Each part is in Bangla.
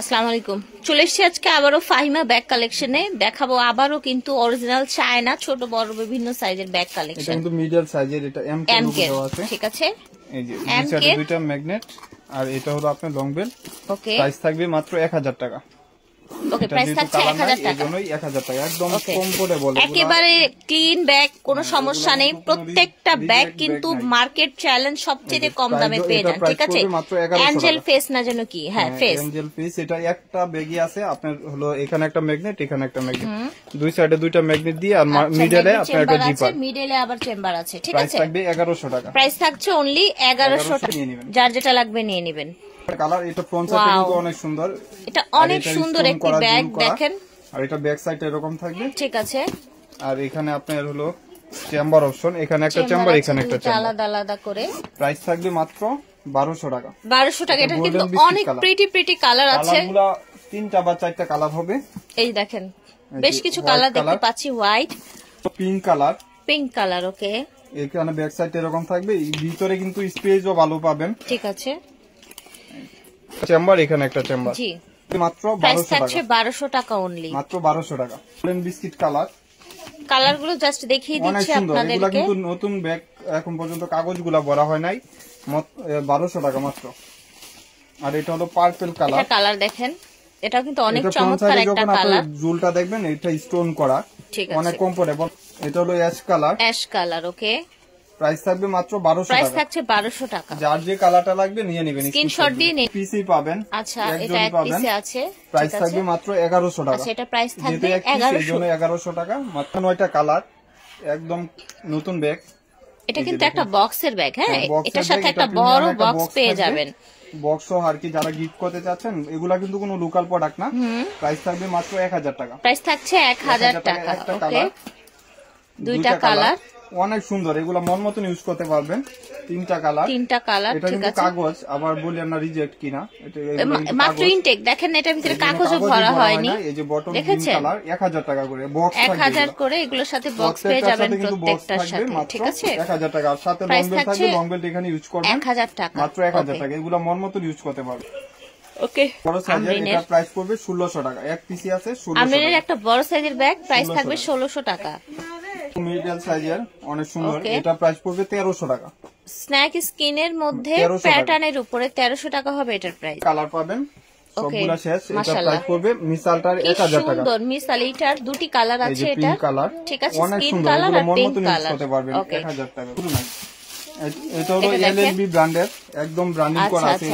আসসালামু আলাইকুম। চলে এসেছি আজকে আবারও ফাহিমা ব্যাগ কালেকশনে। দেখাবো আবারও কিন্তু অরিজিনাল চায়না ছোট বড় বিভিন্ন সাইজের ব্যাগ কালেকশন। এটা কিন্তু মিডল সাইজের, এটা এম কে লোগো দেওয়া আছে। ঠিক আছে, এই যে দুই সাইডে দুইটা ম্যাগনেট, আর এটা হলো আপনার লং বেল। ওকে, প্রাইস থাকবে মাত্র 1000 টাকা। ওকে, প্রাইস থাকছে 1000 টাকা। এজন্যই 1000 টাকা, একদম কমফোর্টেবল, একেবারে ক্লিন ব্যাগ, কোনো সমস্যা নেই। প্রত্যেকটা ব্যাগ কিন্তু মার্কেট চ্যালেঞ্জ সবচেয়ে কম দামে পেয়ে যান। ঠিক আছে, অ্যাঞ্জেল ফেস না যেন কি, হ্যাঁ ফেস, অ্যাঞ্জেল ফেস। এটা একটা ব্যাগই আছে আপনার, হলো এখানে একটা ম্যাগনেট, এখানে একটা ম্যাগনেট, দুই সাইডে দুইটা ম্যাগনেট দিয়ে, আর মিডলে আপনার একটা জিপার, মিডলে আবার চেম্বার আছে। ঠিক প্রাইস আছে, থাকবে 1100 টাকা। প্রাইস থাকছে অনলি 1100 টাকা। যার যেটা লাগবে নিয়ে নেবেন। কালার, এটা ফ্রন্ট সাইডে কিন্তু অনেক সুন্দর, এটা অনেক সুন্দর একটি ব্যাগ। দেখেন, আর এটা ব্যাক সাইডে এরকম থাকবে। ঠিক আছে, আর এখানে আপনার হলো চেম্বার অপশন, এখানে একটা চেম্বার, এখানে একটা চেম্বার, আলাদা আলাদা করে। প্রাইস থাকবে মাত্র 1200 টাকা। 1200 টাকা। এটা কিন্তু অনেক প্রিটি কালার আছে। কালারগুলো তিনটা বা চারটা কালার হবে। এই দেখেন, বেশ কিছু কালার দেখতে পাচ্ছি। White, pink colour, pink colour. Okay, এখানে ব্যাক সাইডে এরকম থাকবে, ভিতরে কিন্তু স্পেসও ভালো পাবেন। ঠিক আছে, চেম্বার, এখানে একটা চেম্বার। জি, মাত্র 1200 টাকা অনলি, মাত্র 1200 টাকা। গোল্ডেন বিস্কিট কালার, কালারগুলো জাস্ট দেখিয়ে দিচ্ছি আপনাদেরকে। এগুলা কিন্তু নতুন ব্যাগ, এখন পর্যন্ত কাগজগুলো ভরা হয় নাই। 1200 টাকা মাত্র। আর এটা হলো পার্পল কালার। এটা কালার দেখেন, এটা কিন্তু অনেক চমৎকার একটা কালার। জুলটা দেখবেন, এটা স্টোন করা, ঠিক আছে, অনেক কমফোর্টেবল। এটা হলো অ্যাশ কালার, অ্যাশ কালার। ওকে, প্রাইস থাকবে মাত্র 1200 টাকা। প্রাইস থাকছে 1200 টাকা। যার যে কালারটা লাগবে নিয়ে নেবেন, স্ক্রিনশট দিয়ে নিন। পিসি পাবেন। আচ্ছা, এটা এক পিসে আছে। প্রাইস থাকবে মাত্র 1100 টাকা। আচ্ছা, এটা প্রাইস থাকবে 1100 টাকা। মাত্র 9টা কালার, একদম নতুন ব্যাগ। এটা কিন্তু একটা বক্সের ব্যাগ। হ্যাঁ, এটার সাথে একটা বড় বক্স পেয়ে যাবেন। বক্স আর কি, যারা গিফট করতে চাচ্ছেন, এগুলা কিন্তু কোনো লোকাল প্রোডাক্ট না। প্রাইস থাকবে মাত্র 1000 টাকা। প্রাইস থাকছে 1000 টাকা। ওকে, দুইটা কালার অনেক সুন্দর, এগুলা মন মতন ইউজ করতে পারবেন। তিনটা কালার, এটা কিন্তু কাগজ, আবার বলি আমরা রিজেক্ট কিনা, এটা মাত্র ইনটেক। দেখেন, এটার ভিতরে কাগজও ভরা হয়নি। এই যে বটম কালার, 1000 টাকা করে বক্স, 1000 করে এগুলোর সাথে বক্স পেয়ে যাবেন প্রত্যেকটার সাথে। ঠিক আছে, 1000 টাকা। আর সাথে লং বেল্ট থাকবে, লং বেল্ট এখানে ইউজ করবেন 1000 টাকা, মাত্র 1000 টাকা। এগুলা মন মতন ইউজ করতে পারবেন। ওকে, বড় সাইজের, এটা প্রাইস পড়বে 1600 টাকা। এক পিসি আছে 1600 টাকা। আমরের একটা বড় সাইজের ব্যাগ, প্রাইস থাকবে 1600 টাকা। মিডল সাইজের অনেক সুন্দর, এটা প্রাইস পড়বে 1300 টাকা। স্ন্যাক স্কিনের মধ্যে প্যাটার্নের উপরে 1300 টাকা হবে এটার প্রাইস। কালার পাবেন সবগুলা শেষ। এটা প্রাইস পড়বে মিসালটার 1000 টাকা। সুন্দর মিসাল, এটার দুটি কালার আছে। এটা কালার, ঠিক আছে, অনেক স্কিন সুন্দর, কালার আর মন পিঙ্ক মতন ইউজ কালার। করতে পারবেন 1000 টাকা। এটা হলো এলএলবি ব্র্যান্ডের, একদম ব্র্যান্ডিং করা আছে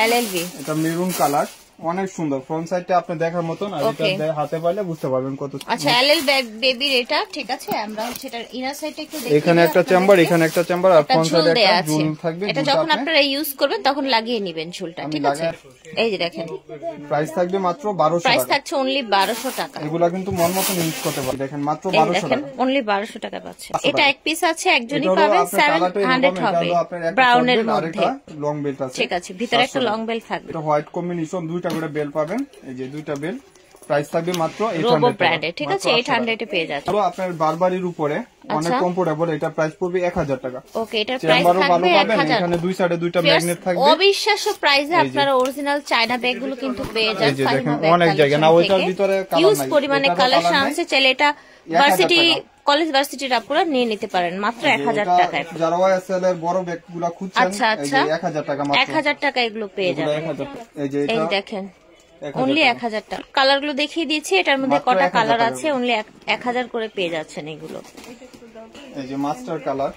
এলএলবি। এটা মেরুন কালার, অনেক সুন্দর। ফ্রন্ট সাইডটা আপনি দেখার মতন, আর এটা হাতে পাইলে বুঝতে পারবেন কত। আচ্ছা, এলএল বেবির এটা। ঠিক আছে, আমরা হচ্ছে এটার ইনার সাইডটা একটু দেখি। এখানে একটা চেম্বার, এখানে একটা চেম্বার, আর ফ্রন্ট সাইডে একটা ঝুল থাকবে। এটা যখন আপনারা ইউজ করবেন তখন লাগিয়ে নেবেন ঝুলটা। ঠিক আছে, এই যে দেখেন, প্রাইস থাকবে মাত্র 1200 টাকা। প্রাইস থাকছে অনলি 1200 টাকা। এগুলা কিন্তু মন মতন ইউজ করতে পারবেন। দেখেন মাত্র 1200 টাকা, অনলি 1200 টাকা পাচ্ছে। এটা এক পিস আছে, একজনই পাবেন। 700 হবে ব্রাউনের মধ্যে, লং বেল্ট আছে। ঠিক আছে, ভিতরে একটা লং বেল্ট থাকবে। এটা হোয়াইট কম্বিনেশন, দুইটা করে বেল পাবেন। এই যে দুইটা বেল, প্রাইস থাকবে মাত্র 800 টাকা। ব্র্যান্ডের, ঠিক আছে, 800 এ পেয়ে যাচ্ছে। আপনার বারবারির উপরে অনেক কমফোর্টেবল, এটা প্রাইস পড়বে 1000 টাকা। ওকে, এটার প্রাইস থাকবে 1000। এখানে দুই সাইডে দুইটা ম্যাগনেট থাকবে। অবিশ্বাস্য প্রাইসে আপনারা অরিজিনাল চায়না ব্যাগগুলো কিন্তু পেয়ে যাচ্ছেন। অনেক জায়গা না, ওইটার ভিতরে কালার নাই, ইউজ পরিমাণে কালেকশন আছে। চাইলে এটা ভার্সিটি, কলেজ ভার্সিটির আপুরা নিয়ে নিতে পারেন মাত্র 1000 টাকায়। যারা ওয়াইএসএল এর বড় ব্যাগগুলো খুঁজছেন, এই যে 1000 টাকা মাত্র, 1000 টাকা এগুলো পেয়ে যাবেন। এই যে এই দেখেন, অনলি 1000 টাকা। কালারগুলো দেখিয়ে দিয়েছি, এটার মধ্যে কটা কালার আছে, অনলি 1000 করে পেয়ে যাচ্ছেন এগুলো। এই যে মাস্টার কালার,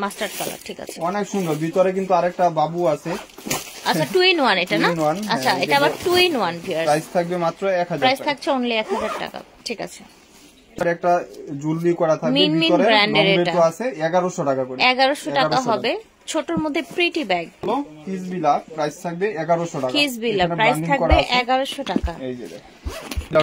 মাস্টার্ড কালার, ঠিক আছে, অনেক সুন্দর। ভিতরে কিন্তু আরেকটা বাবু আছে। আচ্ছা, 2 in 1 এটা না? আচ্ছা, এটা আবার 2 in 1 ভিউয়ার্স। প্রাইস থাকবে মাত্র 1000 টাকা। প্রাইস থাকছে অনলি 1000 টাকা। ঠিক আছে, একটা জুয়েলারি করা থাকবে, ভিতরে ব্র্যান্ডের আছে 1100 টাকা করে। 1100 টাকা হবে। ছোটর মধ্যে প্রিটি ব্যাগ, কিসবিলা, প্রাইস থাকবে 1100 টাকা। কিসবিলা প্রাইস থাকবে 1100 টাকা। এই যে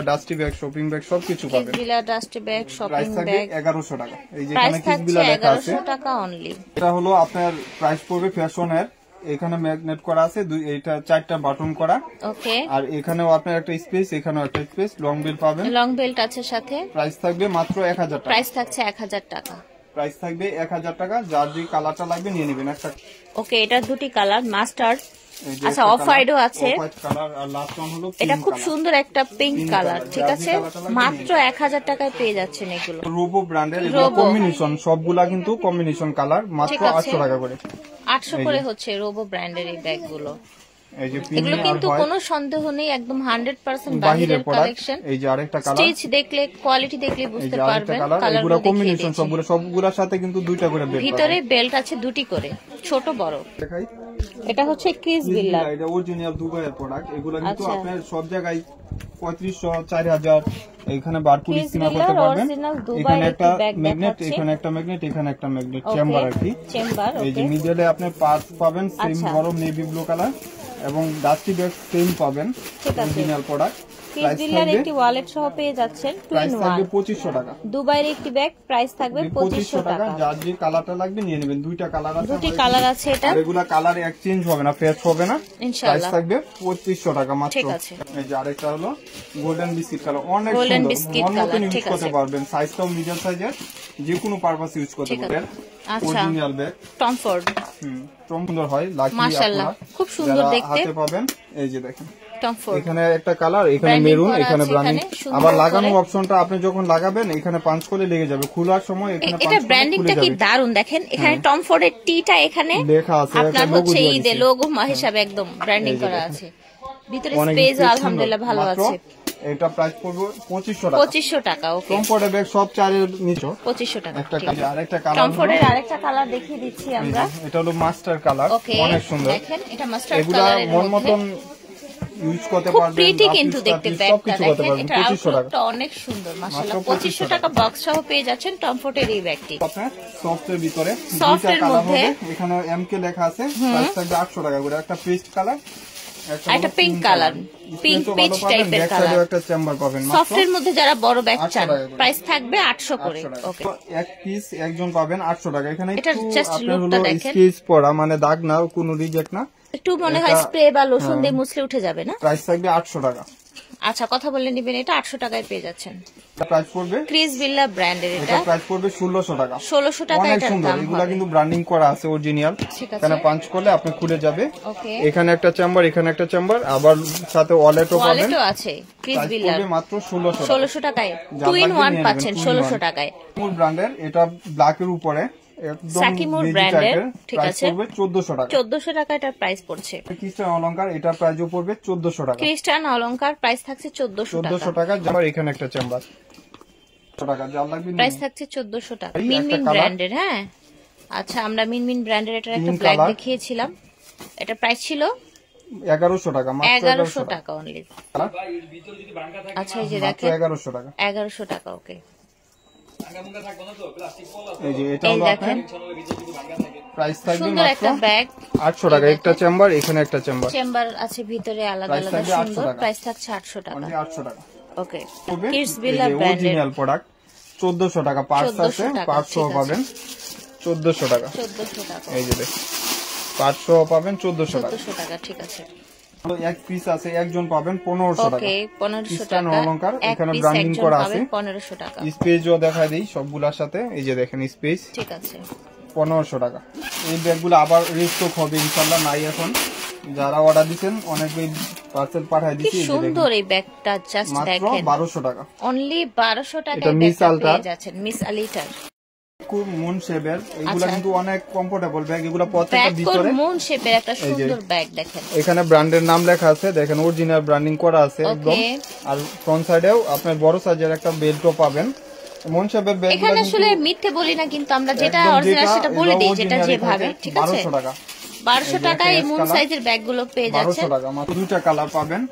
ডাস্টি ব্যাগ, শপিং ব্যাগ সবকিছু পাবেন। কিসবিলা ডাস্টি ব্যাগ, শপিং ব্যাগ, 1100 টাকা। এই যে এখানে কিসবিলা লেখা আছে, 1100 টাকা অনলি। এটা হলো আপনার প্রাইস পড়বে ফ্যাশনের। এখানে ম্যাগনেট করা আছে, এইটা 4টা বাটন করা। ওকে, আর এখানেও আপনার একটা স্পেস, এখানেও একটা স্পেস, লং বেল্ট পাবেন। লং বেল্ট আছে সাথে। প্রাইস থাকবে মাত্র 1000 টাকা। প্রাইস থাকছে 1000 টাকা। প্রাইস থাকবে 1000 টাকা। যার যে কালারটা লাগবে নিয়ে নেবেন একটা। ওকে, এটা দুটি কালার, মাস্টার্ড আচ্ছা অফ হোয়াইটও আছে, কালার, আর লাস্ট ওয়ান হলো এটা খুব সুন্দর একটা পিঙ্ক কালার। ঠিক আছে, মাত্র 1000 টাকায় পেয়ে যাচ্ছেন এগুলো। রোবো ব্র্যান্ডের, এগুলো কম্বিনেশন, সবগুলা কিন্তু কম্বিনেশন কালার, মাত্র 800 টাকা করে। 800 করে হচ্ছে রোবো ব্র্যান্ডের এই ব্যাগগুলো। এগুলো কিন্তু কোনো সন্দেহ নেই, একদম 100% বাহিরের কালেকশন। এই যে আরেকটা কালার, স্টিচ দেখলে, কোয়ালিটি দেখলে বুঝতে পারবেন। কালারগুলো কম্বিনেশন, সবগুলোর সাথে কিন্তু দুইটা করে বেল্ট, ভিতরে বেল্ট আছে দুটি করে, ছোট বড়। দেখাই, এটা হচ্ছে ক্রিস বিল্লার, এটা অরিজিনাল দুবাইয়ের প্রোডাক্ট। এগুলো কিন্তু আপনার সব জায়গায় 3500 4000, এখানে বারকোড স্ক্যান করতে পারবেন। এখানে একটা ম্যাগনেট, এখানে একটা ম্যাগনেট, এখানে একটা ম্যাগনেট, চেম্বার আর কি। এই যে মিডলে আপনি পার্ট পাবেন সেম বড় নেভি ব্লু কালার, এবং ডাস্টি ব্যাগ সেম পাবেন, অরিজিনাল প্রোডাক্ট। ক্রিস বিল্লার একটি ওয়ালেট সহ পেয়ে যাচ্ছেন, প্রাইস থাকবে 2500 টাকা। দুবাইয়ের একটি ব্যাগ, প্রাইস থাকবে 2500 টাকা। যার যে কালারটা লাগবে নিয়ে নেবেন, দুইটা কালার আছে, দুটি কালার আছে। এটা এগুলা কালার এক্সচেঞ্জ হবে না, ফেস হবে না, প্রাইস থাকবে 2500 টাকা মাত্র। ঠিক আছে, এই যে আরেকটা হলো গোল্ডেন বিস্কিট কালার, অনেক সুন্দর, মন মতন ইউজ করতে পারবেন, সাইজটাও মিডিয়াম সাইজের, যে কোনো পারপাস ইউজ করতে পারবেন। অরিজিনাল ব্যাগ, টম ফোর্ড, সুন্দর হয়, মাশাআল্লাহ খুব সুন্দর দেখতে, হাতে পাবেন। এই যে দেখেন টম ফোর্ড, এখানে একটা কালার, এখানে মেরুন, এখানে ব্র্যান্ডিং। আবার লাগানো অপশনটা আপনি যখন লাগাবেন এখানে পাঁচ করে লেগে যাবে, খোলার সময় এখানে পাঁচ করে এটা ব্র্যান্ডিংটা কি দারুন দেখেন। এখানে টম ফোর্ডের টিটা এখানে লেখা আছে, আপনার হচ্ছে এই যে লোগো হিসাবে একদম ব্র্যান্ডিং করা আছে। ভিতরে স্পেস আলহামদুলিল্লাহ ভালো আছে। এটা প্রাইস পড়বে 2500 টাকা। 2500 টাকা। ওকে, কমফোর্টের ব্যাগ সব চারের নিচে 2500 টাকা। একটা কালার, আরেকটা কালার, কমফোর্টের আরেকটা কালার দেখিয়ে দিচ্ছি আমরা। এটা হলো মাস্টার কালার, অনেক সুন্দর। দেখেন এটা মাস্টার এগুলা কালারের মন মতন ইউজ করতে পারবেন, খুব প্রিটি কিন্তু দেখতে ব্যাগটা দেখেন, এটা 2500 টাকা অনেক সুন্দর মাশাআল্লাহ। 2500 টাকা বক্স সহ পেয়ে যাচ্ছেন কমফোর্টের এই ব্যাগটি। আপনার সফটের ভিতরে সফটের মধ্যে এখানে এমকে লেখা আছে, প্রাইস থাকবে 800 টাকা করে। একটা পেস্ট কালার, একটা পিঙ্ক কালার, পিঙ্ক পিচ টাইপের কালার, একটা চেম্বার পাবেন। সফটের মধ্যে যারা বড় ব্যাগ চান প্রাইস থাকবে 800 করে। ওকে, এক পিস একজন পাবেন 800 টাকা। এখানে এটা জাস্ট লুকটা দেখেন, স্কেচ পড়া মানে দাগ না, কোনো রিজেক্ট না, একটু মনে হয় স্প্রে বা লোশন দিয়ে মুছলে উঠে যাবে না। প্রাইস থাকবে 800 টাকা। আচ্ছা কথা বলে নেবেন, এটা 800 টাকায় পেয়ে যাচ্ছেন। প্রাইস পড়বে ক্রিস বিল্লা ব্র্যান্ডের, এটা প্রাইস পড়বে 1600 টাকা। 1600 টাকা এটার দাম। এগুলা কিন্তু ব্র্যান্ডিং করা আছে অরিজিনাল, এখানে পাঞ্চ করলে আপনি খুলে যাবে। ওকে, এখানে একটা চেম্বার, এখানে একটা চেম্বার, আবার সাথে ওয়ালেটও পাবেন। ওয়ালেটও আছে ক্রিস বিল্লার, মাত্র 1600 টাকায় 2 in 1 পাচ্ছেন 1600 টাকায়। মূল ব্র্যান্ডের, এটা ব্ল্যাকের উপরে একদম সাকিমুর ব্র্যান্ডের, ঠিক আছে, 1400 টাকা। 1400 টাকা এটার প্রাইস পড়ছে। ক্রিস্টান অলংকার, এটা প্রাইসও পড়বে 1400 টাকা। ক্রিস্টান অলংকার প্রাইস থাকছে 1400 টাকা। যাবার এখানে একটা চেম্বার টাকা, যা লাগবে প্রাইস থাকছে 1400 টাকা। মিনমিন ব্র্যান্ডের, হ্যাঁ আচ্ছা, আমরা মিনমিন ব্র্যান্ডের এটার একটা ব্ল্যাক দেখিয়েছিলাম, এটা প্রাইস ছিল 1100 টাকা, মাত্র 1100 টাকা অনলি। আচ্ছা এই যে দেখেন 1100 টাকা, 1100 টাকা। ওকে, এই যে এটা হলো আপনার প্রাইস থাকবে সুন্দর একটা ব্যাগ 800 টাকা। একটা চেম্বার, এখানে একটা চেম্বার, চেম্বার আছে ভিতরে আলাদা আলাদা সুন্দর, প্রাইস থাকছে 800 টাকা। 800 টাকা। ওকে, কিডস বিল্লা ব্র্যান্ডের অরিজিনাল প্রোডাক্ট 1400 টাকা, পার্টস আছে, পার্টস সহ পাবেন 1400 টাকা। 1400 টাকা, এই যে দেখুন পার্টস সহ পাবেন 1400 টাকা। 1400 টাকা, ঠিক আছে। এক পিস আছে, একজন পাবেন 1500 টাকা। ওকে, 1500 টাকা। অলংকার, এখানে ব্র্যান্ডিং করা আছে, 1500 টাকা। স্পেসও দেখাই দেই সবগুলোর সাথে, এই যে দেখেন স্পেস, ঠিক আছে, 1500 টাকা। এই ব্যাগগুলো আবার রিস্টক হবে ইনশাআল্লাহ, নাই এখন, যারা অর্ডার দিবেন অনেকে পার্সেল পাঠিয়ে দিয়েছি। কি সুন্দর এই ব্যাগটা, জাস্ট দেখেন, 1200 টাকা অনলি 1200 টাকায় এটা মিস আলটা পেয়ে যাচ্ছেন। মিস আলিটার খুব মুন শেপের, এগুলা কিন্তু অনেক কমফোর্টেবল ব্যাগ, এগুলা প্রত্যেকটা ভিতরে মুন শেপের একটা সুন্দর ব্যাগ দেখেন। এখানে ব্র্যান্ডের নাম লেখা আছে, দেখেন অরিজিনাল ব্র্যান্ডিং করা আছে একদম। আর ফ্রন্ট সাইডেও আপনার বড় সাইজের একটা বেল্টও পাবেন। মুন শেপের ব্যাগ এখানে আসলে মিথ্যে বলি না, কিন্তু আমরা যেটা অরিজিনাল সেটা বলে দেই, যেটা যেভাবে, ঠিক আছে। 1200 টাকা, 1200 টাকায় এই মুন সাইজের ব্যাগগুলো পেয়ে যাচ্ছেন। 1200 টাকা, মাত্র দুইটা কালার পাবেন।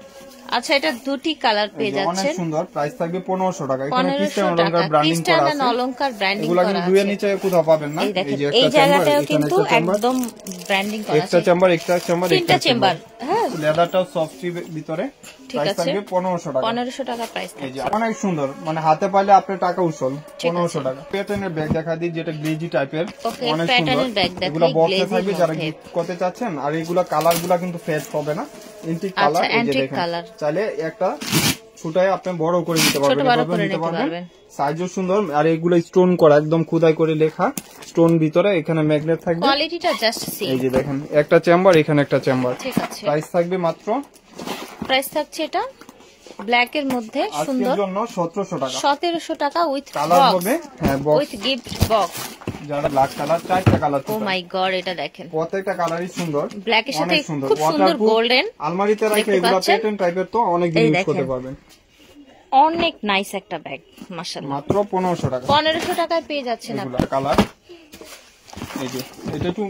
আচ্ছা, এটা দুটি কালার পেয়ে যাচ্ছেন, অনেক সুন্দর, প্রাইস থাকবে 1500 টাকা। এখানে ক্রিস্টান অলংকার ব্র্যান্ডিং করা আছে, অলংকার ব্র্যান্ডিং এগুলা করা কিন্তু আছে। দুইয়ের নিচে কোথাও পাবেন না। এই জায়গাটাও কিন্তু একদম ব্র্যান্ডিং করা আছে, একটা চেম্বার, এক্সট্রা চেম্বার, তিনটা চেম্বার, হ্যাঁ, লেদারটাও সফট ভিতরে, প্রাইস থাকবে 1500 টাকা। 1500 টাকা প্রাইস থাকবে। অনেক সুন্দর, মানে হাতে পাইলে আপনার টাকা উসল। 1500 টাকা। প্যাটার্নের ব্যাগ দেখা দিই, যেটা গ্লেজি টাইপের, অনেক সুন্দর। এগুলো বক্সে থাকবে যারা গিফট করতে চাচ্ছেন। আর এগুলা কালারগুলা কিন্তু ফেড হবে না, এন্টিক কালার, এই যে দেখেন, চাইলে একটা ছুটায় আপনি বড় করে নিতে পারবেন, ছোট বড় এভাবে করে নিতে নিতে পারবেন। পারবেন। সাইজও সুন্দর, আর এগুলো স্টোন করা, একদম খোদাই করে লেখা স্টোন ভিতরে, এখানে ম্যাগনেট থাকবে। কোয়ালিটিটা জাস্ট সি, এই যে দেখেন একটা চেম্বার, এখানে একটা চেম্বার। ঠিক আছে, প্রাইস থাকবে মাত্র, প্রাইস থাকছে এটা ব্ল্যাক এর মধ্যে আজকের সুন্দর জন্য 1700 টাকা। 1700 টাকা উইথ কালার বক্স, হবে, হ্যাঁ বক্স উইথ গিফট বক্স। যারা ব্ল্যাক কালার, 4টা কালার, ও মাই গড, এটা দেখেন প্রত্যেকটা কালারই সুন্দর, ব্ল্যাক এর সাথে অনেক সুন্দর, খুব সুন্দর ওয়াটারপ্রুফ, গোল্ডেন। আলমারিতে রাখে দেখতে এগুলো পাচ্ছেন? প্যাটার্ন টাইপের, তো অনেক দিন এই ইউজ দেখেন। করতে পারবেন। অনেক নাইস একটা ব্যাগ, মাশাআল্লাহ। মাত্র 1500 টাকা 1500 টাকায় পেয়ে যাচ্ছেন এগুলো আপনি। কালার। এই যে এটা একটু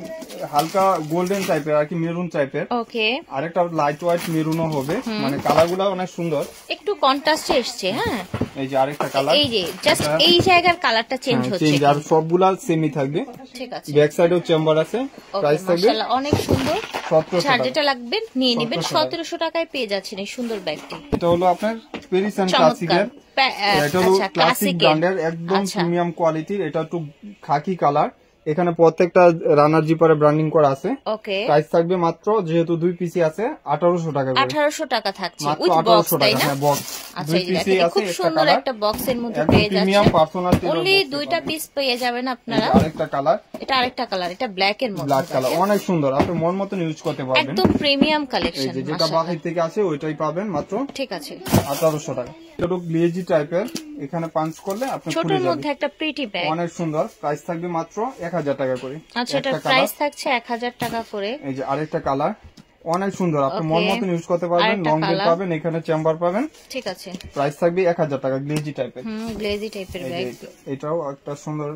হালকা গোল্ডেন টাইপের আর কি, মেরুন টাইপের, ওকে, আরেকটা লাইট হোয়াইট মেরুনও হবে, মানে কালারগুলো অনেক সুন্দর। একটু কন্ট্রাস্টে এসছে। হ্যাঁ, এই যে আরেকটা কালার, এই যে জাস্ট এই জায়গার কালারটা চেঞ্জ হচ্ছে, চেঞ্জ, আর সবগুলা সেমই থাকবে। ঠিক আছে, ব্যাক সাইডেও চেম্বার আছে। ওকে, প্রাইস থাকবে মাশাআল্লাহ অনেক সুন্দর। 1700 যার টাকা। যেটা লাগবে নিয়ে নেবেন, 1700 1700 টাকায় পেয়ে যাচ্ছেন এই সুন্দর ব্যাগটি। এটা হলো আপনার পেরিস এন্ড চমৎকার। ক্লাসিকের, এটা হলো আচ্ছা, ক্লাসিক ক্লাসিকের। ব্র্যান্ডের, একদম আচ্ছা। প্রিমিয়াম কোয়ালিটির। এটা একটু খাকি কালার, এখানে প্রত্যেকটা রানার জিপারে ব্র্যান্ডিং করা আছে। ওকে, প্রাইস থাকবে মাত্র, যেহেতু 2 পিসি আছে, 1800 টাকা করে। 1800 টাকা থাকছে মাত্র উইথ বক্স, 1800 তাই টাকা, না? হ্যাঁ বক্স। আচ্ছা, 2 এই পিসি দেখেন আছে, খুব একটা সুন্দর কালার, একটা বক্সের মধ্যে একদম পেয়ে প্রিমিয়াম যাচ্ছেন। Personal table. অনলি 2টা পিস পেয়ে যাবেন আপনারা। আরেকটা কালার, এটা আরেকটা কালার, এটা ব্ল্যাক এর মধ্যে, ব্ল্যাক কালার, অনেক সুন্দর, আপনি মন মতন ইউজ করতে পারবেন। একদম প্রিমিয়াম এই কালেকশন, যে যেটা বাহির থেকে আছে ওইটাই পাবেন মাত্র ঠিক আছে। 1800 টাকা। এটা হলো গ্লেজি টাইপের, এখানে পাঞ্চ করলে আপনি ছোটর খুলে যাবে, মধ্যে একটা প্রিটি ব্যাগ, অনেক সুন্দর। প্রাইস থাকবে মাত্র 1000 টাকা করে। আচ্ছা, এটা একটা প্রাইস কালার, থাকছে 1000 টাকা করে। এই যে আরেকটা কালার, অনেক সুন্দর, আপনি Okay. মন মতন ইউজ করতে পারবেন। আরেকটা লং বেল colour। পাবেন, এখানে চেম্বার পাবেন। ঠিক আছে, প্রাইস থাকবে 1000 টাকা, গ্লেজি টাইপের। গ্লেজি টাইপের এই যে ব্যাগ, এটাও একটা সুন্দর,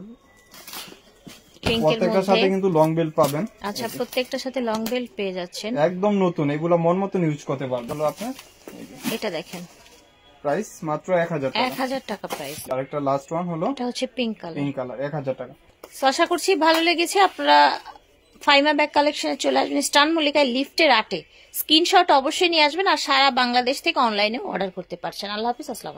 পিঙ্কের প্রত্যেকটার সাথে মধ্যে। কিন্তু লং বেল পাবেন। আচ্ছা, প্রত্যেকটার সাথে লং বেল্ট পেয়ে যাচ্ছেন, একদম নতুন, এগুলো মন মতন ইউজ করতে পারবেন। হলো আপনার এটা দেখেন প্রাইস মাত্র 1000 টাকা। 1000 টাকা প্রাইস। আরেকটা লাস্ট ওয়ান হলো এটা হচ্ছে পিঙ্ক কালার। পিঙ্ক কালার, 1000 টাকা। তো আশা করছি ভালো লেগেছে। আপনারা ফাইমা ব্যাগ কালেকশনে চলে আসবেন, স্টান মল্লিকায় লিফটের 8-এ। স্ক্রিনশট অবশ্যই নিয়ে আসবেন, আর সারা বাংলাদেশ থেকে অনলাইনে অর্ডার করতে পারছেন। আল্লাহ হাফিজ, আসসালাম।